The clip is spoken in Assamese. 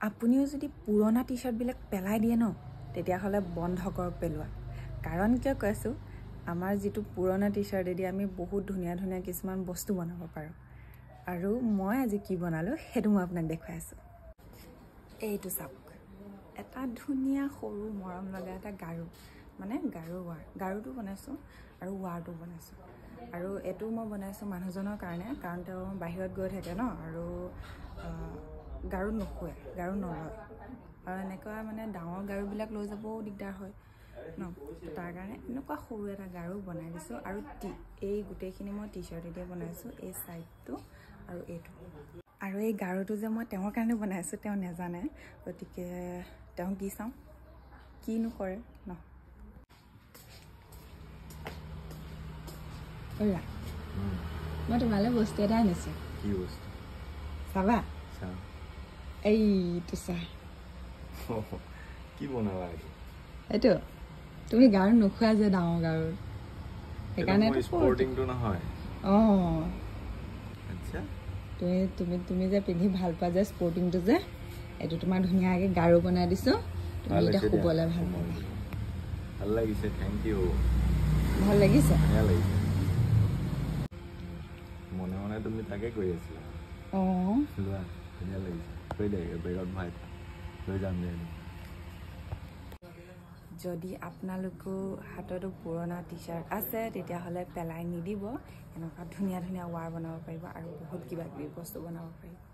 আপুনিও যদি পুৰণা টি চাৰ্টবিলাক পেলাই দিয়ে ন তেতিয়াহ'লে বন্ধ কৰক পেলোৱা কাৰণ কিয় কৈছো আমাৰ যেটো পুৰণা টি চাৰ্টেদি আমি বহুত ধুনীয়া ধুনীয়া কিছুমান বস্তু বনাব পাৰো আৰু মই আজি কি বনালো হেতু মই আপোনাক দেখাই আছো এইটো চাওক এটা ধুনীয়া সৰু মৰম লগা এটা গাৰু মানে গাৰুটো বনাইছো আৰু ৱাৰটো বনাইছো আৰু এটো মই বনাইছো মানুহজনৰ কাৰণে কাৰণ তেওঁ বাহিৰত গৈ থাকে ন আৰু গাৰু নখুৱে গাৰু নলয় আৰু এনেকুৱা মানে ডাঙৰ গাৰুবিলাক লৈ যাবও দিগদাৰ হয় ন তাৰ কাৰণে এনেকুৱা সৰু এটা গাৰু বনাই দিছো আৰু এই গুটেইখিনি মই টি-চাৰ্ট দিয়ে বনাইছো এই সাইডটো আৰু এইটো আৰু এই গাৰুটো যে মই তেওঁৰ কাৰণে বনাইছো তেওঁ নেজানে গতিকে তেওঁ কি চাও কিনো কৰে ন ওলা মই তোমালে বস্তু এটা আনিছো কি বস্তু চাবা চা এইটো চা কি বনাবা এইটো তুমি গাৰু নখুৱা যে ডাঙৰ গাৰু সেইকাৰণে স্পৰ্টিংটো নহয় আচ্ছা তুমি যে পিন্ধি ভাল পা যে স্পৰ্টিংটো যে এইটো তোমাৰ ধুনীয়াকে গাৰু বনাই দিছো তুমি এটা খুবলে ভাল পাবা ভাল লাগিছে থ্যাংক ইউ ভাল লাগিছে ভাল লাগিছে মনে মনে তুমি তাকে কৈ আছিলা লোৱা ধুনীয়া লাগিছে কৈ দে বেগত ভাই লৈ যাম দে যদি আপোনালোকো হাততো পুৰণা টি-চাৰ্ট আছে তেতিয়াহ'লে পেলাই নিদিব এনেকুৱা ধুনীয়া ধুনীয়া ৱাৰ বনাব পাৰিব আৰু বহুত কিবা কিবি বস্তু বনাব পাৰিব